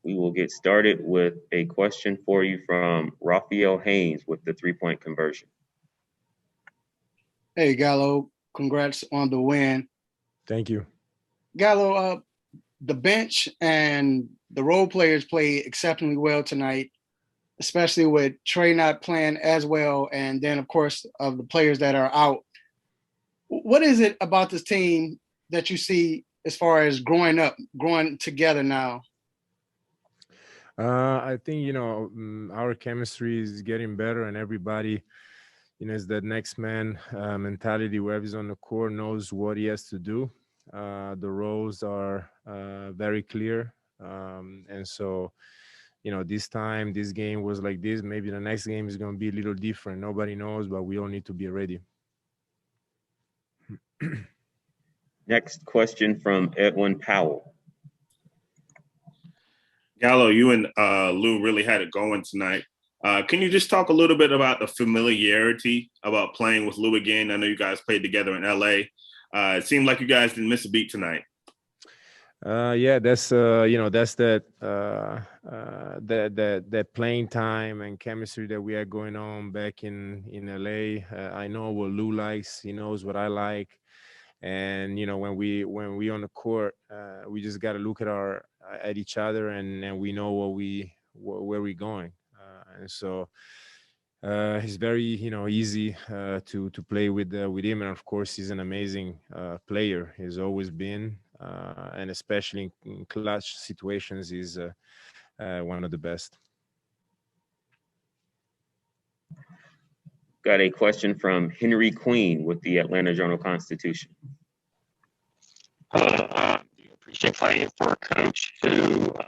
We will get started with a question for you from Raphael Haynes with the three-point conversion. Hey, Gallo, congrats on the win. Thank you. Gallo, the bench and the role players played exceptionally well tonight, especially with Trey not playing as well, and then, of course, of the players that are out. What is it about this team that you see as far as growing together now? I think, our chemistry is getting better, and everybody, is that next man mentality. Whoever's on the court knows what he has to do. The roles are very clear. And so, this time, this game was like this. Maybe the next game is going to be a little different. Nobody knows, but we all need to be ready. Next question from Edwin Powell. Gallo, you and Lou really had it going tonight. Can you just talk a little bit about the familiarity about playing with Lou again? I know you guys played together in LA. It seemed like you guys didn't miss a beat tonight. Yeah, that's that playing time and chemistry that we had going on back in LA. I know what Lou likes. He knows what I like. And when we on the court, we just got to look at each other, and we know where we're going. And so it's very easy to play with him, and of course he's an amazing player. He's always been, and especially in clutch situations, he's one of the best. Got a question from Henry Queen with the Atlanta Journal-Constitution. Do you appreciate playing for a coach who allows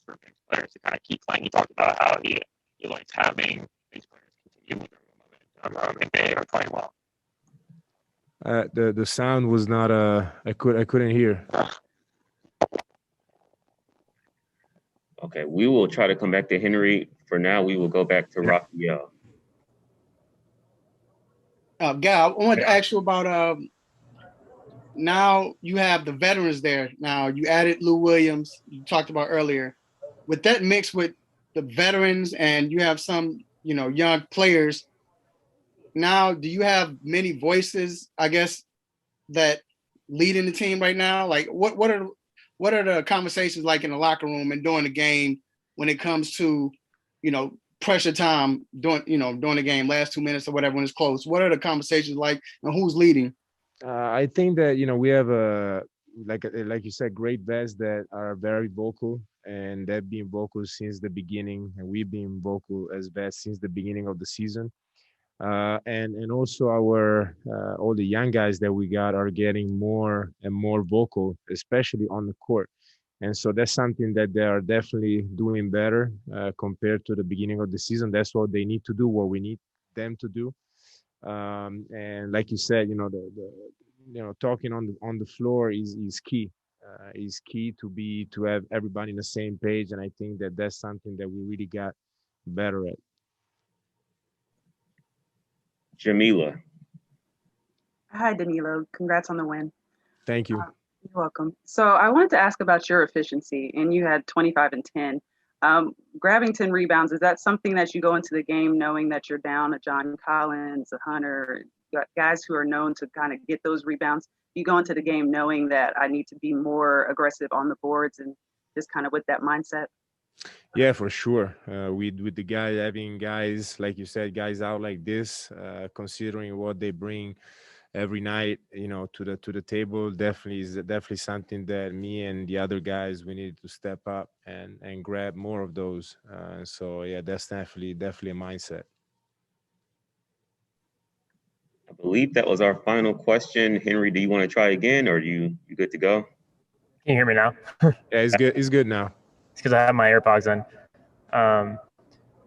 for bench players to kind of keep playing? He talked about how he likes having bench players continue with their momentum if they are playing well. The sound was not I couldn't hear. Okay, we will try to come back to Henry. For now, we will go back to Raphael. Gal, I wanted to ask you about now you have the veterans there. Now you added Lou Williams, you talked about earlier. With that mix with the veterans and you have some, young players, now do you have many voices, I guess, that lead in the team right now? Like what are the conversations like in the locker room and during the game when it comes to, pressure time during the game, last 2 minutes or whatever when it's close? What are the conversations like and who's leading? I think that we have like you said, great vets that are very vocal, and they've been vocal since the beginning, and we've been vocal as vets since the beginning of the season. And also our all the young guys that we got are getting more and more vocal, especially on the court. And so that's something that they are definitely doing better compared to the beginning of the season. That's what they need to do, what we need them to do. And like you said, talking on the floor is key. Is key to have everybody on the same page, and I think that that's something that we really got better at. Jamila. Hi, Danilo. Congrats on the win. Thank you. You're welcome. So I wanted to ask about your efficiency, and you had 25 and 10. Grabbing 10 rebounds, is that something that you go into the game knowing that you're down a John Collins, a Hunter, guys who are known to kind of get those rebounds? You go into the game knowing that I need to be more aggressive on the boards and just kind of with that mindset? Yeah, for sure. With the guy having guys, like you said, guys out like this, considering what they bring every night, to the table, definitely something that me and the other guys, we need to step up and grab more of those. So yeah, that's definitely a mindset. I believe that was our final question. Henry, do you want to try again, or you good to go? Can you hear me now? Yeah, it's good. It's good now. It's because I have my AirPods in.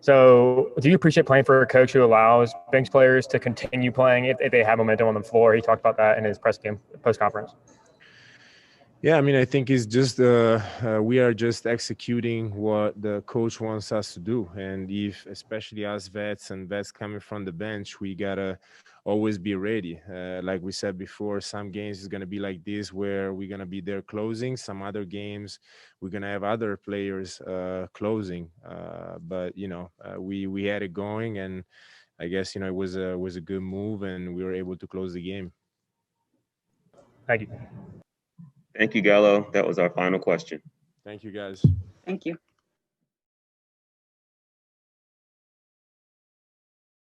So do you appreciate playing for a coach who allows bench players to continue playing if they have momentum on the floor? He talked about that in his post conference. Yeah, I mean, I think it's just we are just executing what the coach wants us to do, and if especially us vets and vets coming from the bench, we gotta always be ready. Like we said before, some games is gonna be like this where we're gonna be there closing. Some other games we're gonna have other players closing. But we had it going, and I guess it was a good move, and we were able to close the game. Thank you. Thank you, Gallo. That was our final question. Thank you, guys. Thank you.